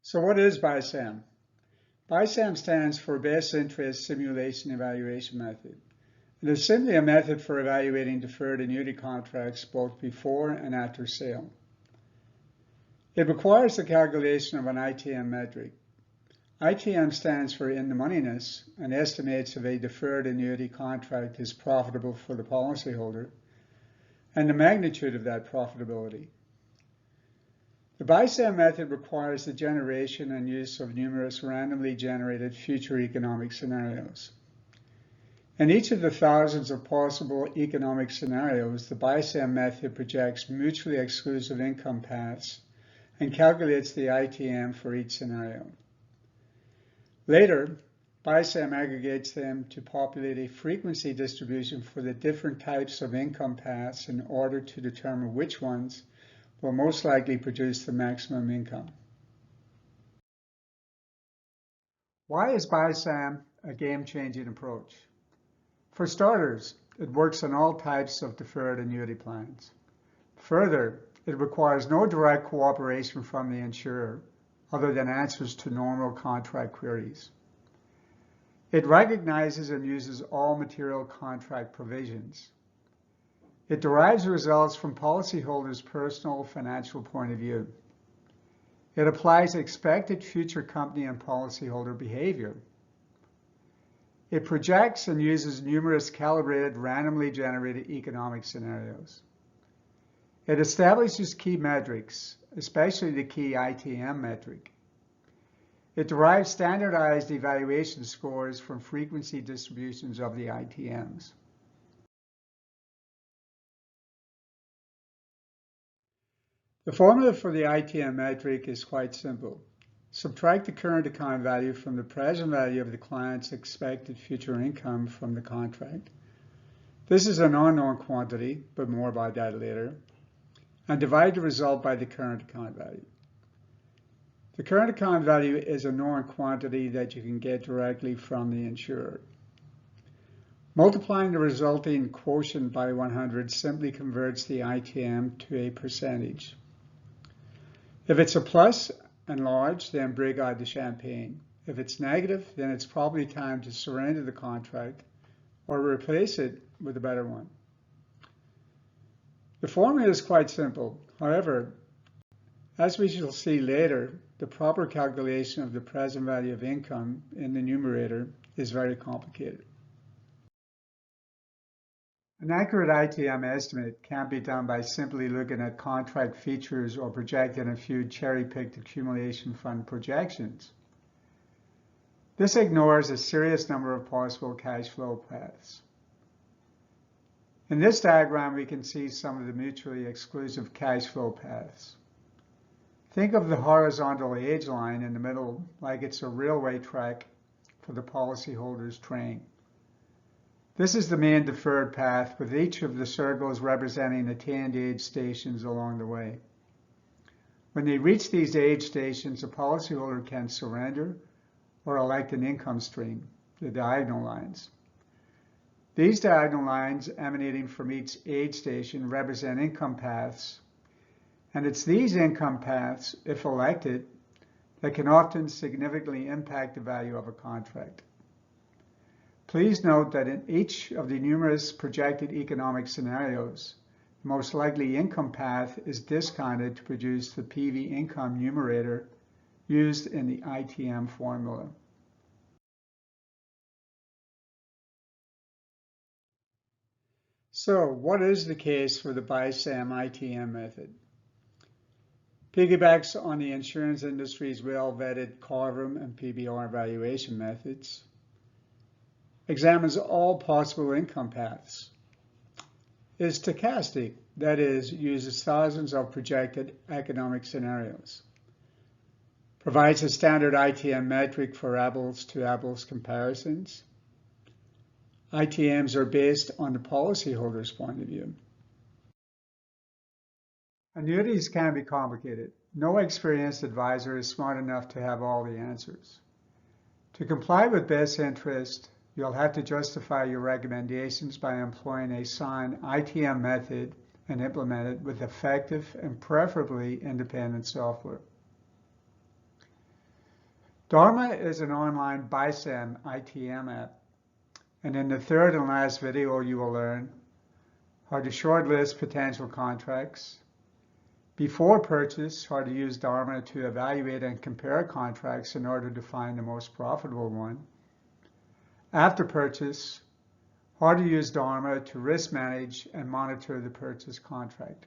So what is BI-SEM? BI-SEM stands for Best Interest Simulation Evaluation Method. It is simply a method for evaluating deferred annuity contracts both before and after sale. It requires the calculation of an Itm metric. Itm stands for in-the-moneyness and estimates if a deferred annuity contract is profitable for the policyholder and the magnitude of that profitability. The BI-SEM method requires the generation and use of numerous randomly generated future economic scenarios. In each of the thousands of possible economic scenarios, the BI-SEM method projects mutually exclusive income paths and calculates the ITM for each scenario. Later, BI-SEM aggregates them to populate a frequency distribution for the different types of income paths in order to determine which ones will most likely produce the maximum income. Why is BI-SEM a game-changing approach? For starters, it works on all types of deferred annuity plans. Further, it requires no direct cooperation from the insurer other than answers to normal contract queries. It recognizes and uses all material contract provisions. It derives results from policyholders' personal financial point of view. It applies expected future company and policyholder behavior. It projects and uses numerous calibrated, randomly generated economic scenarios. It establishes key metrics, especially the key Itm metric. It derives standardized evaluation scores from frequency distributions of the ITMs. The formula for the Itm metric is quite simple. Subtract the current account value from the present value of the client's expected future income from the contract. This is an unknown quantity, but more about that later. And divide the result by the current account value. The current account value is a known quantity that you can get directly from the insurer. Multiplying the resulting quotient by 100 simply converts the ITM to a percentage. If it's a plus and large, then break out the champagne. If it's negative, then it's probably time to surrender the contract or replace it with a better one. The formula is quite simple. However, as we shall see later, the proper calculation of the present value of income in the numerator is very complicated. An accurate ITM estimate can't be done by simply looking at contract features or projecting a few cherry-picked accumulation fund projections. This ignores a serious number of possible cash flow paths. In this diagram, we can see some of the mutually exclusive cash flow paths. Think of the horizontal age line in the middle like it's a railway track for the policyholder's train. This is the main deferred path, with each of the circles representing attained age stations along the way. When they reach these age stations, the policyholder can surrender or elect an income stream, the diagonal lines. These diagonal lines emanating from each age station represent income paths, and it's these income paths, if elected, that can often significantly impact the value of a contract. Please note that in each of the numerous projected economic scenarios, the most likely income path is discounted to produce the PV income numerator used in the ITM formula. So, what is the case for the BI-SEM ITM method? Piggybacks on the insurance industry's well-vetted Carver and PBR valuation methods. Examines all possible income paths. Is stochastic, that is, uses thousands of projected economic scenarios. Provides a standard ITM metric for apples-to-apples comparisons. ITMs are based on the policyholder's point of view. Annuities can be complicated. No experienced advisor is smart enough to have all the answers. To comply with best interest, you'll have to justify your recommendations by employing a sound ITM method and implement it with effective and preferably independent software. Dharma is an online BI-SEM ITM app, and in the third and last video you will learn how to shortlist potential contracts, before purchase, how to use Dharma to evaluate and compare contracts in order to find the most profitable one, after purchase, how to use Dharma to risk manage and monitor the purchase contract.